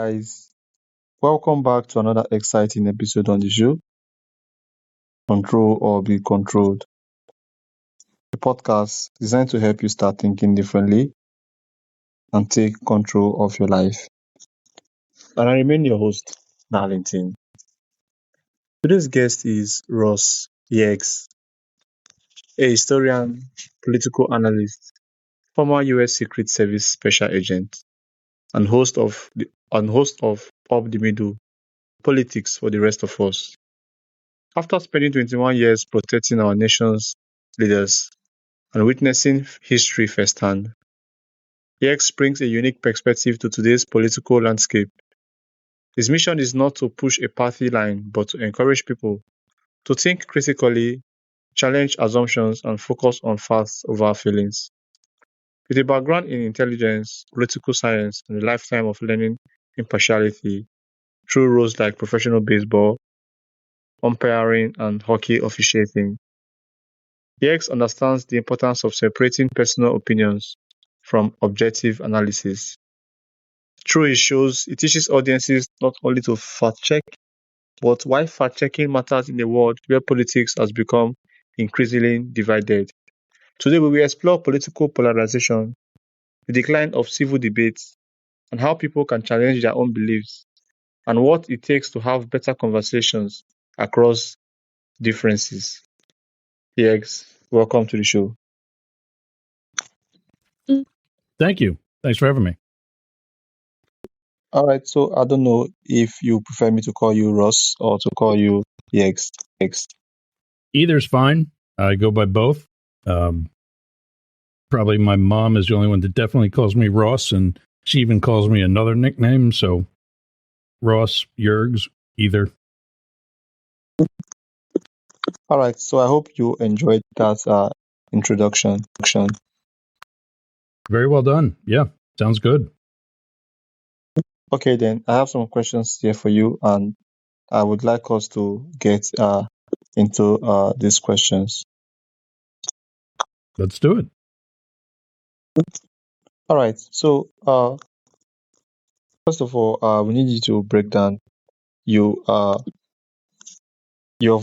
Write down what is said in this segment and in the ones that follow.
guys, welcome back to another exciting episode on the show, Control or Be Controlled, a podcast designed to help you start thinking differently and take control of your life. And I remain your host, Darlington. Today's guest is Ross Yergz, a historian, political analyst, former US Secret Service special agent, and host of Up the Middle Politics for the Rest of Us. After spending 21 years protecting our nation's leaders and witnessing history firsthand, Yergz brings a unique perspective to today's political landscape. His mission is not to push a party line, but to encourage people to think critically, challenge assumptions, and focus on facts over feelings. With a background in intelligence, political science, and a lifetime of learning impartiality through roles like professional baseball, umpiring, and hockey officiating, Yergz understands the importance of separating personal opinions from objective analysis. Through his shows, he teaches audiences not only to fact-check, but why fact-checking matters in a world where politics has become increasingly divided. Today we will explore political polarization, the decline of civil debates, and how people can challenge their own beliefs, and what it takes to have better conversations across differences. Yergz, welcome to the show. Thank you. Thanks for having me. All right, so I don't know if you prefer me to call you Ross or to call you Yergz. Either's fine. I go by both. Probably my mom is the only one that definitely calls me Ross, and she even calls me another nickname. So Ross, Yergz, either. All right, so I hope you enjoyed that introduction. Very well done. Yeah, sounds good. Okay, then I have some questions here for you, and I would like us to get into these questions. Let's do it. All right, so first of all, we need you to break down. You have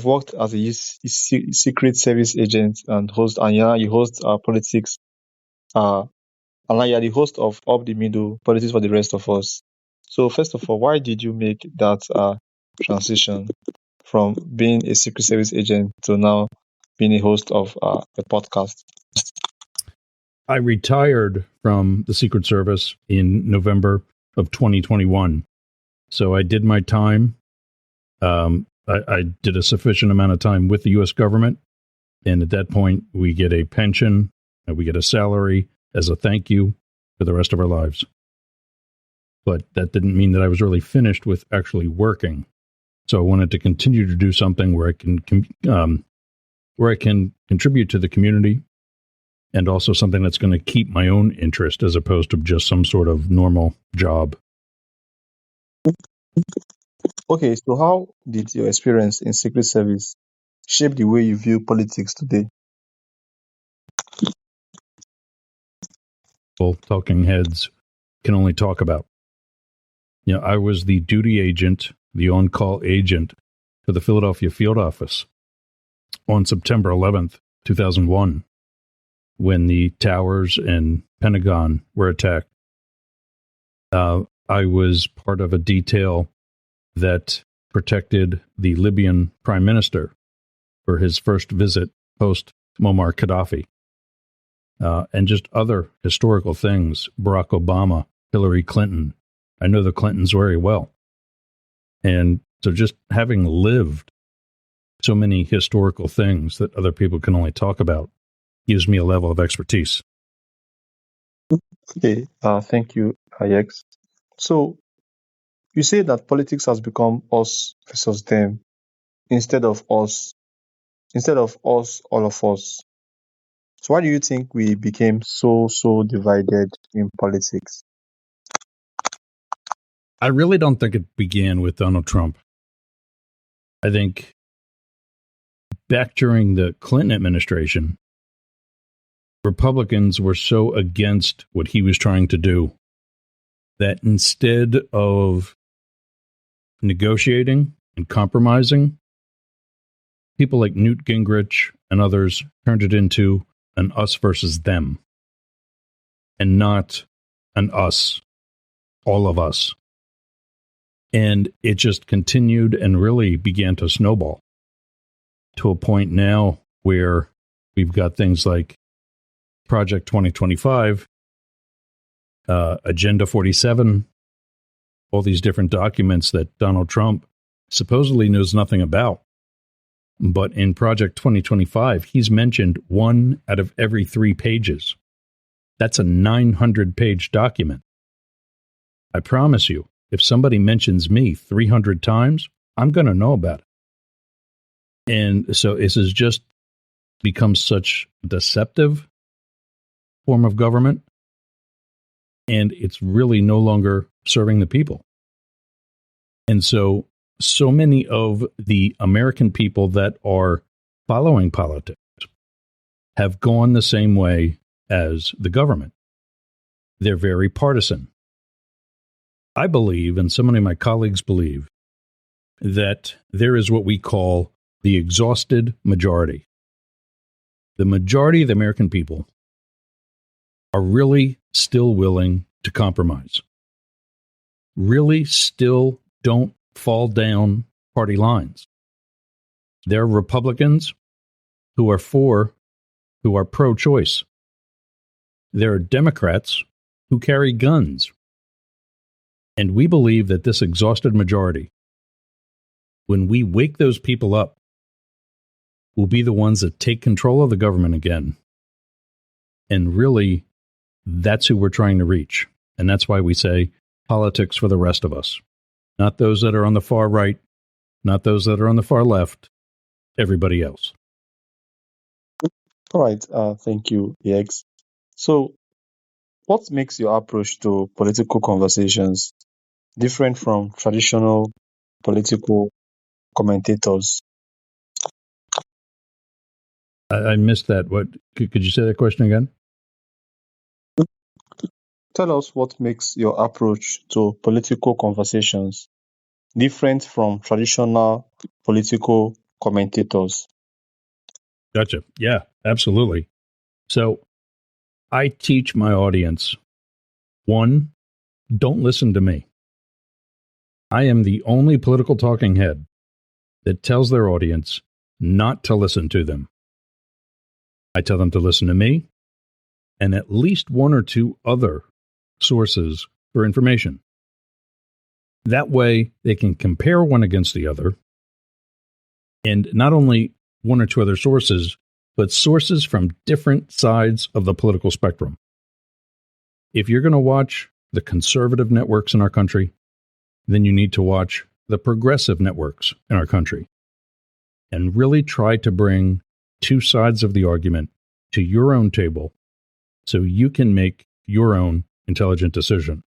worked as a secret service agent and host, and yeah, you host politics. And now you're the host of Up the Middle Politics for the Rest of Us. So first of all, why did you make that transition from being a Secret Service agent to now being a host of a podcast? I retired from the Secret Service in November of 2021. So I did my time. I did a sufficient amount of time with the U.S. government. And at that point, we get a pension, and we get a salary as a thank you for the rest of our lives. But that didn't mean that I was really finished with actually working. So I wanted to continue to do something where I can contribute to the community, and also something that's going to keep my own interest as opposed to just some sort of normal job. Okay, so how did your experience in Secret Service shape the way you view politics today? Talking heads can only talk about. I was the duty agent, the on-call agent for the Philadelphia field office on September 11th, 2001, when the towers and Pentagon were attacked. I was part of a detail that protected the Libyan prime minister for his first visit post Muammar Gaddafi. And just other historical things, Barack Obama, Hillary Clinton. I know the Clintons very well. And so just having lived so many historical things that other people can only talk about gives me a level of expertise. Okay, thank you, Yergz. So you say that politics has become us versus them instead of us, all of us. So why do you think we became so divided in politics? I really don't think it began with Donald Trump. I think back during the Clinton administration, Republicans were so against what he was trying to do that instead of negotiating and compromising, people like Newt Gingrich and others turned it into an us versus them and not an us, all of us. And it just continued and really began to snowball to a point now where we've got things like Project 2025, Agenda 47, all these different documents that Donald Trump supposedly knows nothing about. But in Project 2025, he's mentioned 1 out of every 3 pages. That's a 900-page document. I promise you, if somebody mentions me 300 times, I'm going to know about it. And so this has just become such a deceptive form of government, and it's really no longer serving the people. And so many of the American people that are following politics have gone the same way as the government. They're very partisan. I believe, and so many of my colleagues believe, that there is what we call the exhausted majority. The majority of the American people are really still willing to compromise, really still don't fall down party lines. There are Republicans who are pro-choice. There are Democrats who carry guns. And we believe that this exhausted majority, when we wake those people up, will be the ones that take control of the government again. And really, that's who we're trying to reach. And that's why we say politics for the rest of us. Not those that are on the far right, not those that are on the far left, everybody else. All right. Thank you, Yergz. So, what makes your approach to political conversations different from traditional political commentators? I missed that. What could you say that question again? Tell us what makes your approach to political conversations different from traditional political commentators. Gotcha. Yeah, absolutely. So I teach my audience, 1, don't listen to me. I am the only political talking head that tells their audience not to listen to them. I tell them to listen to me and at least 1 or 2 other sources for information. That way they can compare one against the other, and not only 1 or 2 other sources, but sources from different sides of the political spectrum. If you're going to watch the conservative networks in our country, then you need to watch the progressive networks in our country and really try to bring 2 sides of the argument to your own table so you can make your own intelligent decision.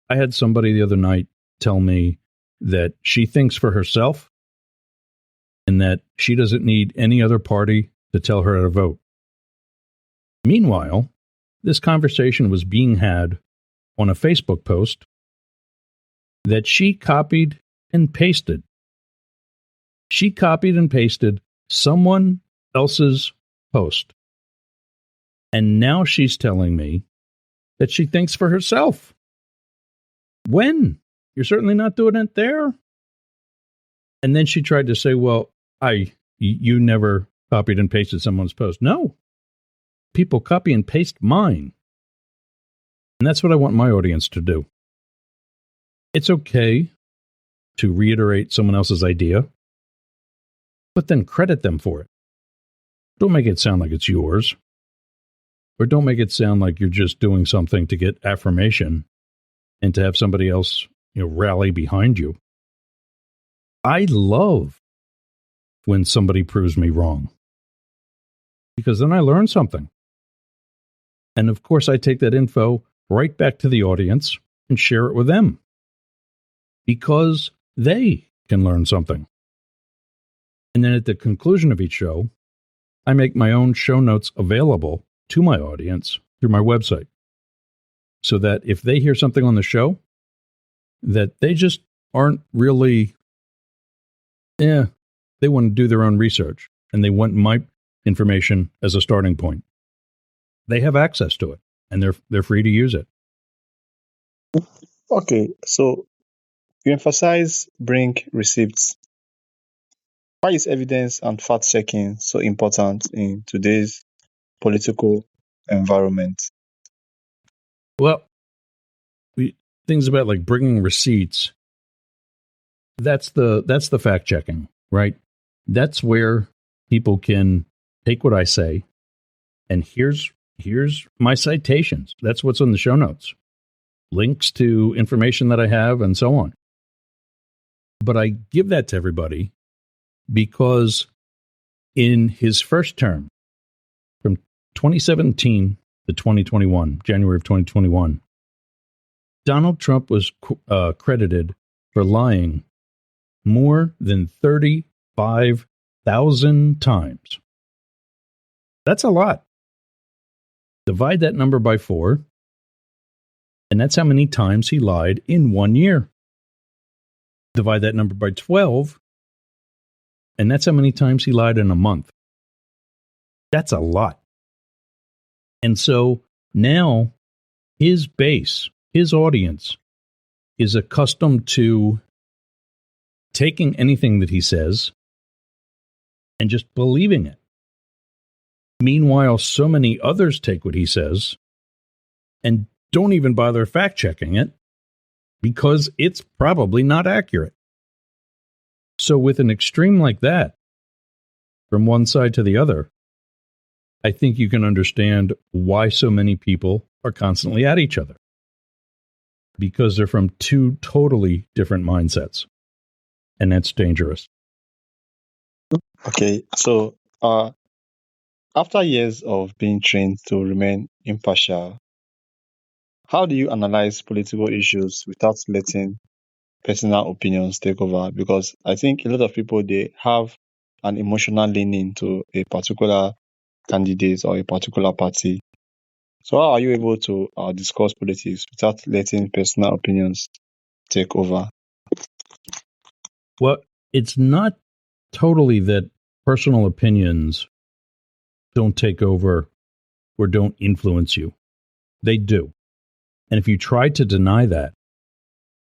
I had somebody the other night tell me that she thinks for herself and that she doesn't need any other party to tell her how to vote. Meanwhile, this conversation was being had on a Facebook post that she copied and pasted. She copied and pasted someone else's post. And now she's telling me that she thinks for herself. When? You're certainly not doing it there. And then she tried to say, well, you never copied and pasted someone's post. No. People copy and paste mine. And that's what I want my audience to do. It's okay to reiterate someone else's idea, but then credit them for it. Don't make it sound like it's yours. Or don't make it sound like you're just doing something to get affirmation and to have somebody else, rally behind you. I love when somebody proves me wrong, because then I learn something. And of course, I take that info right back to the audience and share it with them, because they can learn something. And then at the conclusion of each show, I make my own show notes available to my audience through my website. so that if they hear something on the show, that they just aren't really, they want to do their own research and they want my information as a starting point. They have access to it and they're free to use it. Okay, so you emphasize bring receipts. Why is evidence and fact checking so important in today's political environment? Well, things about like bringing receipts, that's the fact checking, right? That's where people can take what I say and here's my citations. That's what's in the show notes. Links to information that I have and so on. But I give that to everybody because in his first term, from 2017 to 2021, January of 2021, Donald Trump was credited for lying more than 35,000 times. That's a lot. Divide that number by 4, and that's how many times he lied in 1 year. Divide that number by 12, and that's how many times he lied in a month. That's a lot. And so now his base, his audience, is accustomed to taking anything that he says and just believing it. Meanwhile, so many others take what he says and don't even bother fact checking it because it's probably not accurate. So with an extreme like that, from one side to the other, I think you can understand why so many people are constantly at each other. Because they're from two totally different mindsets. And that's dangerous. Okay, so after years of being trained to remain impartial, how do you analyze political issues without letting personal opinions take over? Because I think a lot of people, they have an emotional leaning to a particular candidate or a particular party. So how are you able to discuss politics without letting personal opinions take over? Well, it's not totally that personal opinions don't take over or don't influence you. They do. And if you try to deny that,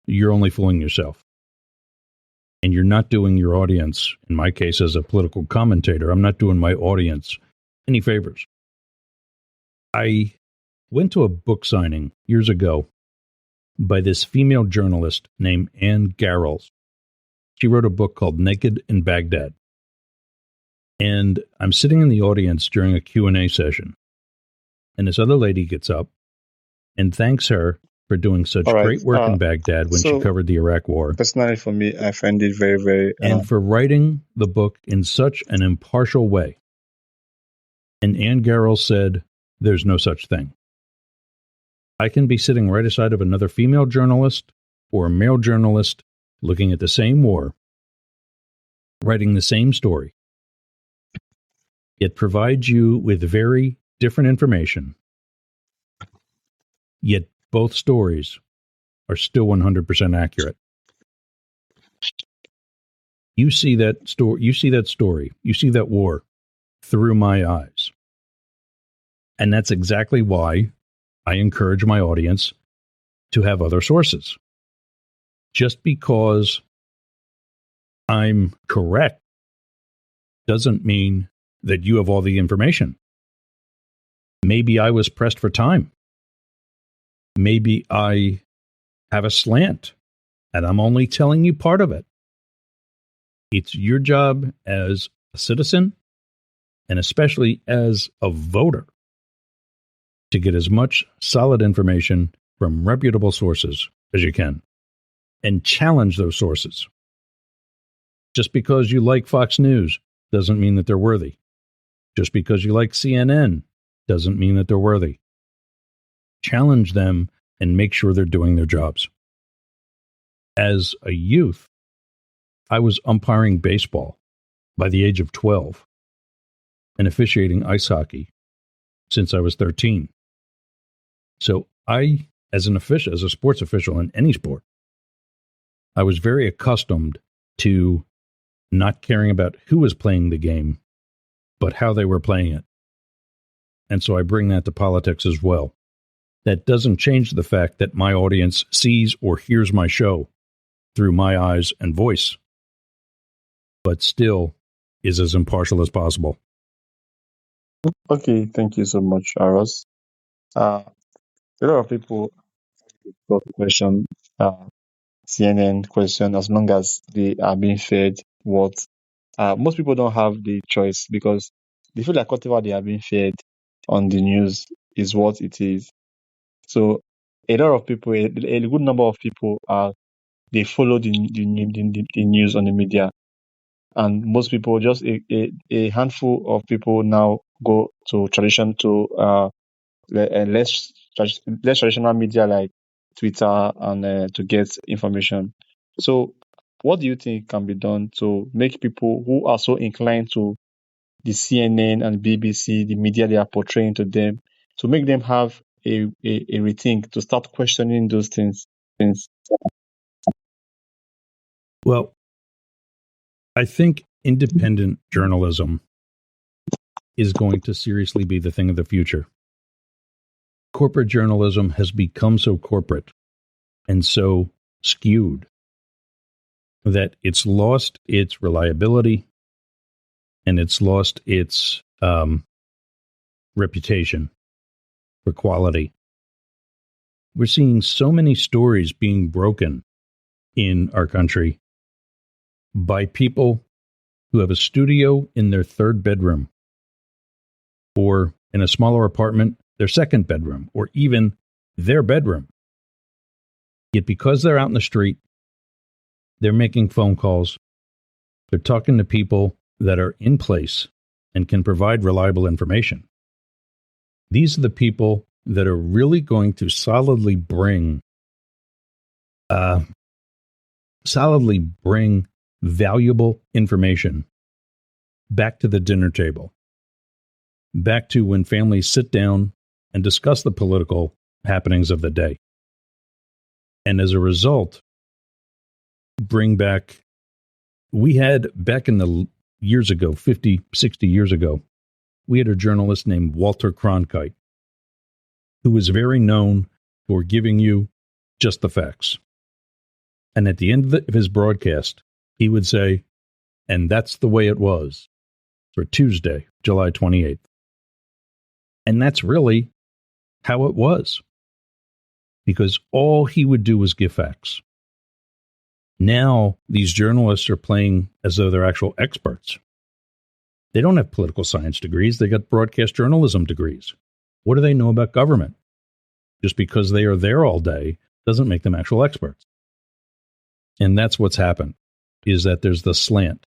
you're only fooling yourself. And you're not doing your audience, in my case as a political commentator, I'm not doing my audience any favors. I went to a book signing years ago by this female journalist named Yergz. She wrote a book called Naked in Baghdad. And I'm sitting in the audience during a Q&A session. And this other lady gets up and thanks her for doing such great work in Baghdad when she covered the Iraq War. Personally, for me, I find it very, very... and for writing the book in such an impartial way. And Yergz said, there's no such thing. I can be sitting right aside of another female journalist or a male journalist looking at the same war, writing the same story. It provides you with very different information, yet both stories are still 100% accurate. You see that story, you see that war through my eyes. And that's exactly why I encourage my audience to have other sources. Just because I'm correct doesn't mean that you have all the information. Maybe I was pressed for time. Maybe I have a slant, and I'm only telling you part of it. It's your job as a citizen, and especially as a voter, to get as much solid information from reputable sources as you can, and challenge those sources. Just because you like Fox News doesn't mean that they're worthy. Just because you like CNN doesn't mean that they're worthy. Challenge them and make sure they're doing their jobs. As a youth, I was umpiring baseball by the age of 12 and officiating ice hockey since I was 13. So I as an official, as a sports official in any sport, I was very accustomed to not caring about who was playing the game, but how they were playing it. And so I bring that to politics as well. That doesn't change the fact that my audience sees or hears my show through my eyes and voice, but still is as impartial as possible. Okay, thank you so much, Aros. A lot of people got the question, CNN question, as long as they are being fed what most people don't have the choice because they feel like whatever they are being fed on the news is what it is. So a lot of people, a good number of people they follow the news on the media, and most people, just a handful of people now go to less traditional media like Twitter and to get information. So, what do you think can be done to make people who are so inclined to the CNN and BBC, the media they are portraying to them, to make them have a rethink, to start questioning those things? Well, I think independent journalism is going to seriously be the thing of the future. Corporate journalism has become so corporate and so skewed that it's lost its reliability and it's lost its reputation for quality. We're seeing so many stories being broken in our country by people who have a studio in their third bedroom, or in a smaller apartment, their second bedroom, or even their bedroom. Yet because they're out in the street, they're making phone calls, they're talking to people that are in place and can provide reliable information. These are the people that are really going to solidly bring valuable information back to the dinner table, back to when families sit down and discuss the political happenings of the day. And as a result, bring back, we had back in the years ago, 50, 60 years ago, we had a journalist named Walter Cronkite, who was very known for giving you just the facts. And at the end of his broadcast, he would say, and that's the way it was for Tuesday, July 28th. And that's really how it was, because all he would do was give facts. Now, these journalists are playing as though they're actual experts. They don't have political science degrees. They got broadcast journalism degrees. What do they know about government? Just because they are there all day doesn't make them actual experts. And that's what's happened, is that there's the slant,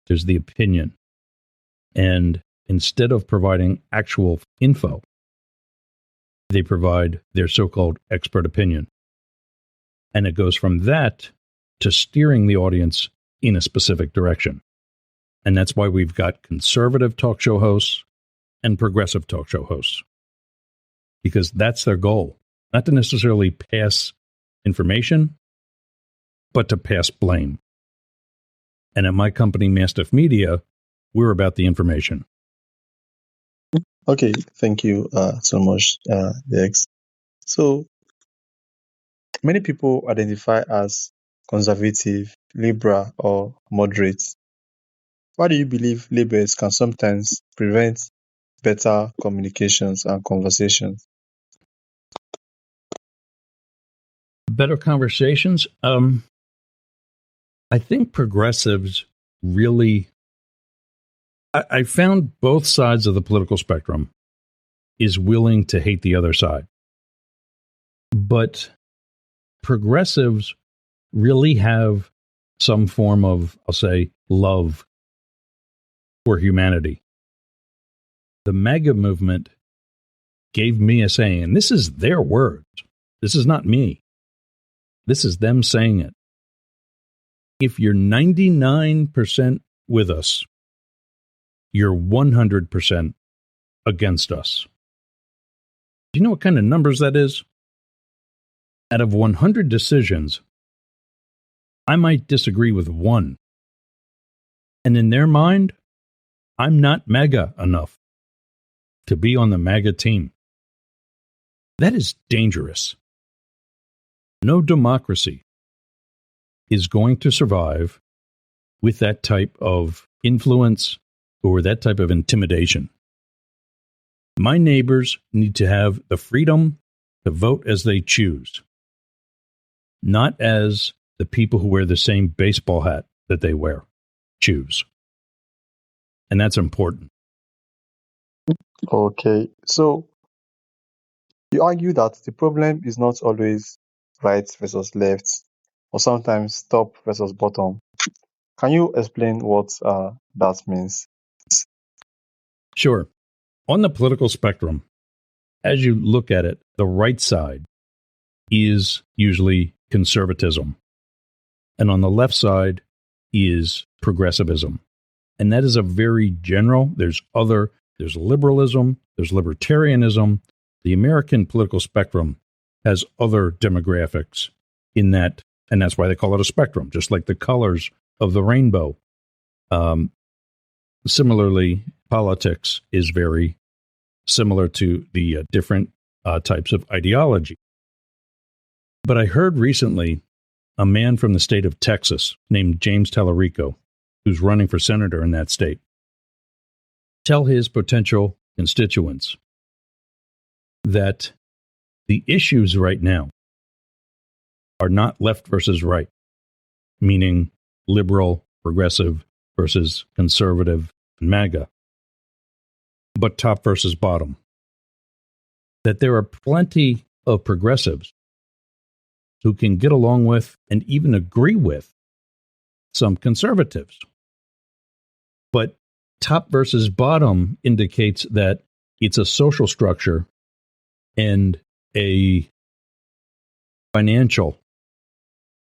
there's the opinion. And instead of providing actual info, they provide their so-called expert opinion. And it goes from that to steering the audience in a specific direction. And that's why we've got conservative talk show hosts and progressive talk show hosts, because that's their goal, not to necessarily pass information, but to pass blame. And at my company, Mastiff Media, we're about the information. Okay, thank you so much, Yergz. So, many people identify as conservative, liberal, or moderate. Why do you believe labels can sometimes prevent better communications and conversations? Better conversations? I think progressives really, I found both sides of the political spectrum is willing to hate the other side. But progressives really have some form of, I'll say, love for humanity. The MAGA movement gave me a saying, and this is their words. This is not me. This is them saying it. If you're 99% with us, you're 100% against us. Do you know what kind of numbers that is? Out of 100 decisions, I might disagree with one. And in their mind, I'm not MAGA enough to be on the MAGA team. That is dangerous. No democracy is going to survive with that type of influence or that type of intimidation. My neighbors need to have the freedom to vote as they choose, not as the people who wear the same baseball hat that they wear choose. And that's important. Okay, so you argue that the problem is not always right versus left, or sometimes top versus bottom. Can you explain what that means? Sure. On the political spectrum, as you look at it, the right side is usually conservatism. And on the left side is progressivism. And that is a very general, there's liberalism, there's libertarianism. The American political spectrum has other demographics in that, and that's why they call it a spectrum, just like the colors of the rainbow. Similarly, politics is very similar to the different types of ideology. But I heard recently a man from the state of Texas named James Tallarico, who's running for senator in that state, tell his potential constituents that the issues right now are not left versus right, meaning liberal, progressive versus conservative, and MAGA, but top versus bottom. That there are plenty of progressives who can get along with and even agree with some conservatives. But top versus bottom indicates that it's a social structure and a financial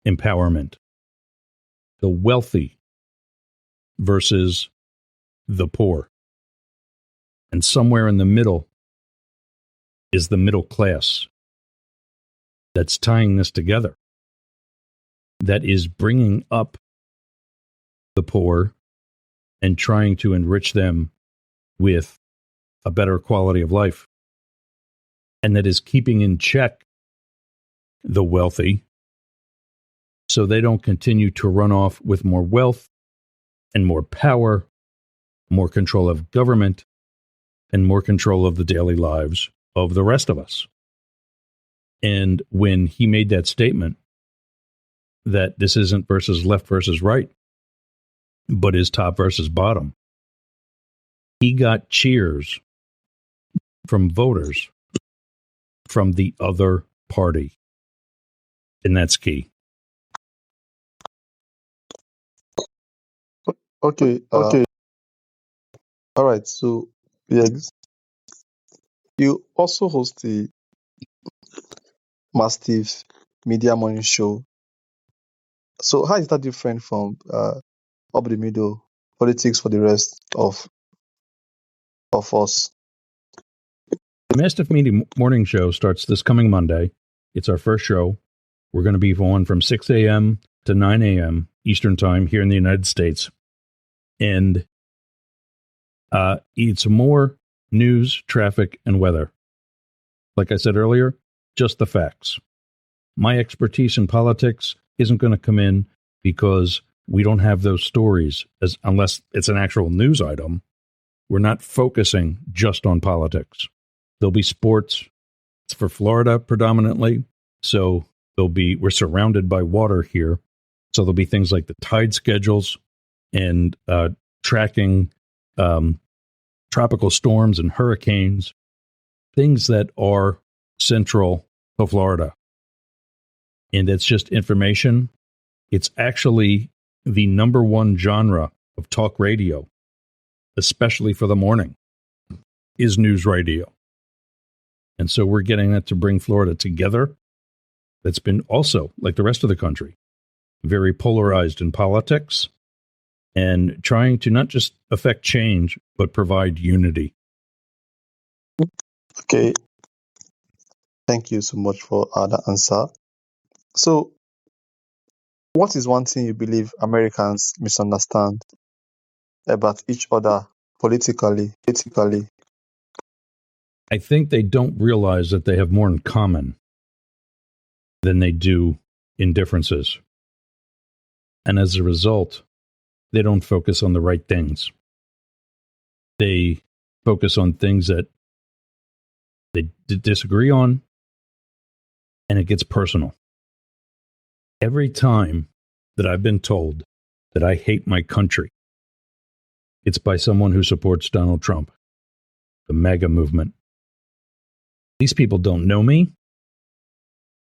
empowerment. The wealthy versus the poor. And somewhere in the middle is the middle class that's tying this together, that is bringing up the poor and trying to enrich them with a better quality of life, and that is keeping in check the wealthy so they don't continue to run off with more wealth and more power, more control of government, and more control of the daily lives of the rest of us. And when he made that statement that this isn't versus left versus right, but is top versus bottom, he got cheers from voters from the other party. And that's key. Okay. All right. So, Yergz, you also host the Mastiff Media Morning Show. So, how is that different from Up the Middle Politics for the rest of us? The Mastiff Media Morning Show starts this coming Monday. It's our first show. We're going to be on from 6 a.m. to 9 a.m. Eastern Time here in the United States. And it's more news, traffic, and weather. Like I said earlier, just the facts. My expertise in politics isn't going to come in because we don't have those stories, unless it's an actual news item. We're not focusing just on politics. There'll be sports. It's for Florida predominantly. So we're surrounded by water here. So there'll be things like the tide schedules and tracking tropical storms and hurricanes, things that are central to Florida. And it's just information. It's actually the number one genre of talk radio, especially for the morning, is news radio. And so we're getting that to bring Florida together. That's been also, like the rest of the country, very polarized in politics and trying to not just affect change, but provide unity. Okay. Thank you so much for that answer. So, what is one thing you believe Americans misunderstand about each other politically? I think they don't realize that they have more in common than they do in differences. And as a result, they don't focus on the right things. They focus on things that they disagree on, and it gets personal. Every time that I've been told that I hate my country, it's by someone who supports Donald Trump, the MAGA movement. These people don't know me.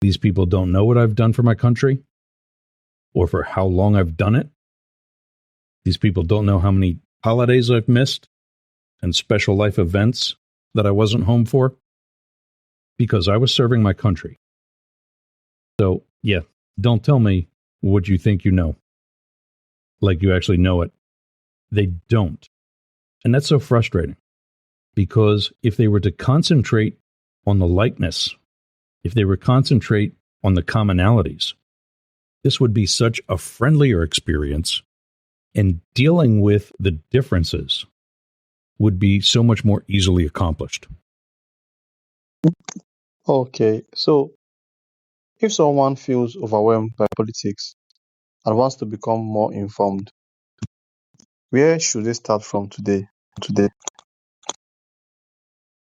These people don't know what I've done for my country or for how long I've done it. These people don't know how many holidays I've missed and special life events that I wasn't home for because I was serving my country. So, yeah, don't tell me what you think you know, like you actually know it. They don't. And that's so frustrating because if they were to concentrate on the likeness, if they were to concentrate on the commonalities, this would be such a friendlier experience, and dealing with the differences would be so much more easily accomplished. Okay, so if someone feels overwhelmed by politics and wants to become more informed, where should they start from today?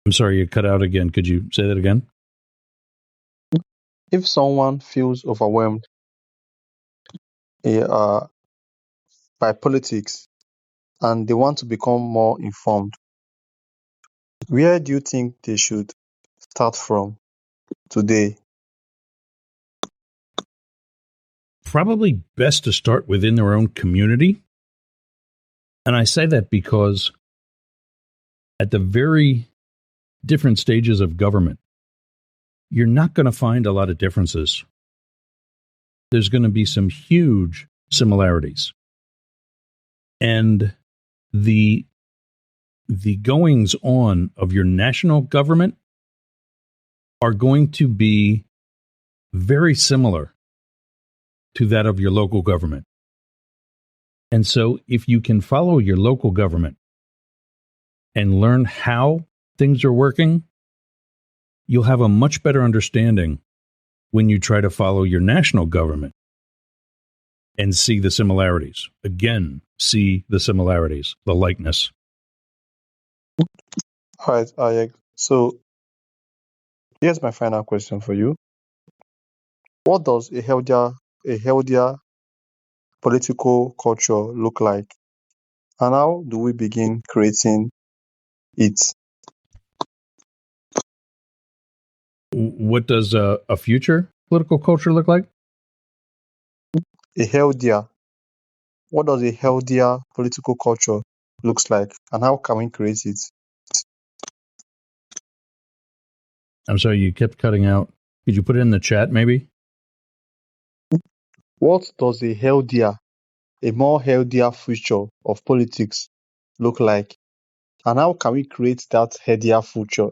I'm sorry, you cut out again. Could you say that again? If someone feels overwhelmed uh, by politics and they want to become more informed, where do you think they should start from today? Probably best to start within their own community. And I say that because at the very different stages of government, you're not going to find a lot of differences. There's going to be some huge similarities. And the goings on of your national government are going to be very similar to that of your local government. And so if you can follow your local government and learn how things are working, you'll have a much better understanding when you try to follow your national government and see the similarities. Again, see the similarities, the likeness. All right, Ayek. So here's my final question for you. What does a healthier political culture look like? And how do we begin creating it? What does a future political culture look like? A healthier. What does a healthier political culture looks like, and how can we create it? I'm sorry, you kept cutting out. Could you put it in the chat, maybe? What does a more healthier future of politics look like, and how can we create that healthier future?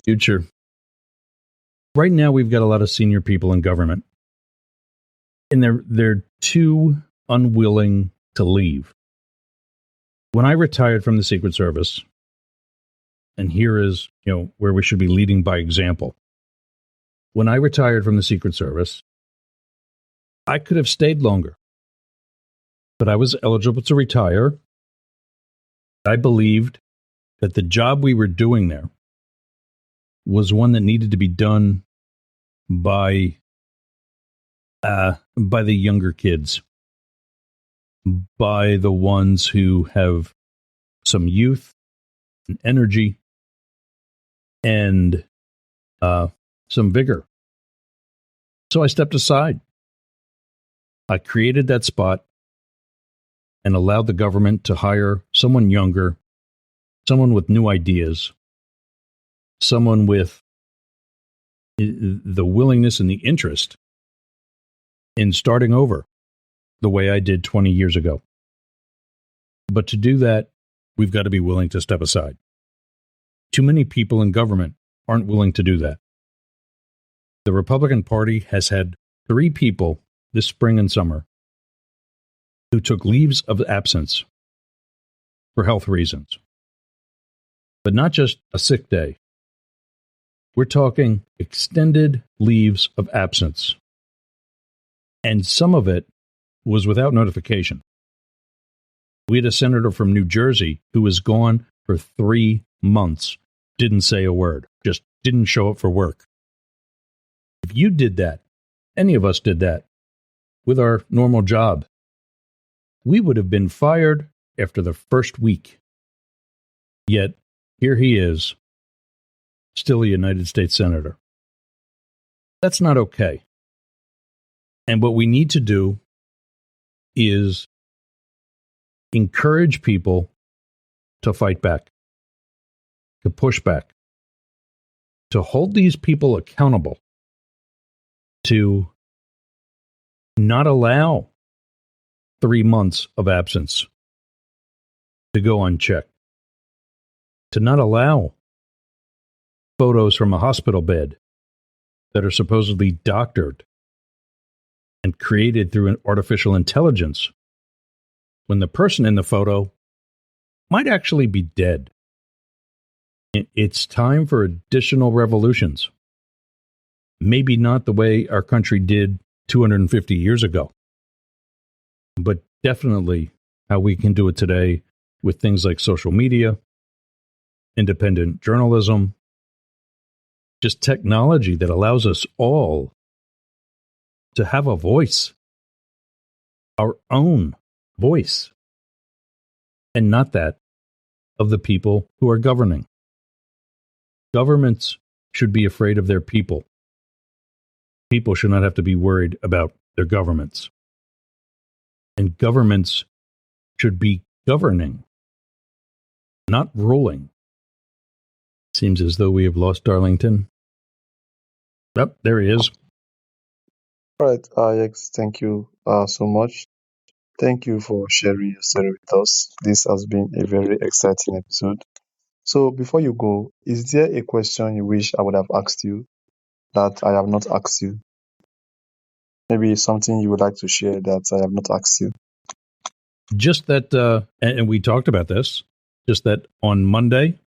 Future. Right now, we've got a lot of senior people in government, and they're too unwilling to leave. When I retired from the Secret Service, and here is, where we should be leading by example. When I retired from the Secret Service, I could have stayed longer, but I was eligible to retire. I believed that the job we were doing there was one that needed to be done by the younger kids, by the ones who have some youth and energy and some vigor. So I stepped aside. I created that spot and allowed the government to hire someone younger, someone with new ideas, someone with the willingness and the interest in starting over the way I did 20 years ago. But to do that, we've got to be willing to step aside. Too many people in government aren't willing to do that. The Republican Party has had 3 people this spring and summer who took leaves of absence for health reasons. But not just a sick day. We're talking extended leaves of absence. And some of it was without notification. We had a senator from New Jersey who was gone for 3 months, didn't say a word, just didn't show up for work. If you did that, any of us did that, with our normal job, we would have been fired after the first week. Yet, here he is, still a United States Senator. That's not okay. And what we need to do is encourage people to fight back, to push back, to hold these people accountable, to not allow 3 months of absence to go unchecked, to not allow photos from a hospital bed that are supposedly doctored and created through an artificial intelligence when the person in the photo might actually be dead. It's time for additional revolutions. Maybe not the way our country did 250 years ago, but definitely how we can do it today with things like social media, independent journalism, just technology that allows us all to have a voice, our own voice, and not that of the people who are governing. Governments should be afraid of their people. People should not have to be worried about their governments. And governments should be governing, not ruling. Seems as though we have lost Darlington. Oh, there he is. All right, Yergz, thank you so much. Thank you for sharing your story with us. This has been a very exciting episode. So before you go, is there a question you wish I would have asked you that I have not asked you? Maybe something you would like to share that I have not asked you. Just that, and we talked about this, just that on Monday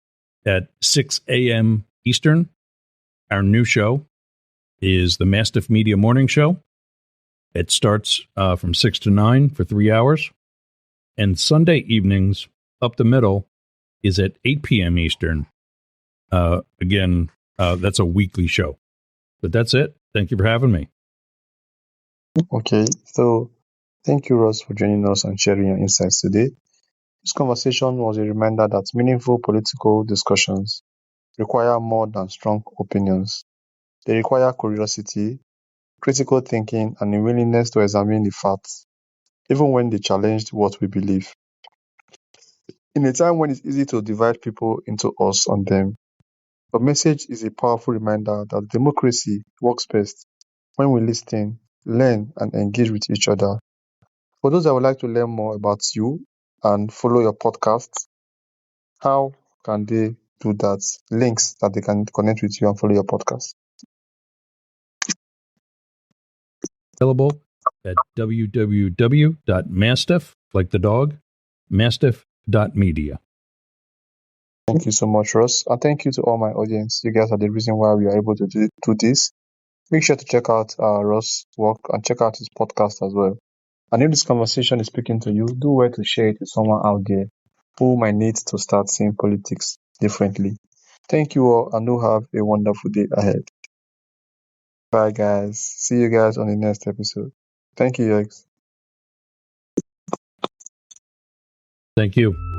at 6 a.m. Eastern, our new show is the Mastiff Media Morning Show. It starts from 6 to 9 for 3 hours. And Sunday evenings, up the middle, is at 8 p.m. Eastern. Again, that's a weekly show. But that's it. Thank you for having me. Okay, so thank you, Ross, for joining us and sharing your insights today. This conversation was a reminder that meaningful political discussions require more than strong opinions. They require curiosity, critical thinking, and a willingness to examine the facts, even when they challenge what we believe. In a time when it's easy to divide people into us and them, the message is a powerful reminder that democracy works best when we listen, learn, and engage with each other. For those that would like to learn more about you and follow your podcast, how can they do that? Links that they can connect with you and follow your podcast. Available at www.mastiff, like the dog, mastiff.media. Thank you so much, Ross. And thank you to all my audience. You guys are the reason why we are able to do this. Make sure to check out Ross' work and check out his podcast as well. And if this conversation is speaking to you, do well to share it with someone out there who might need to start seeing politics differently. Thank you all, and do have a wonderful day ahead. Bye, guys. See you guys on the next episode. Thank you, Yergz. Thank you.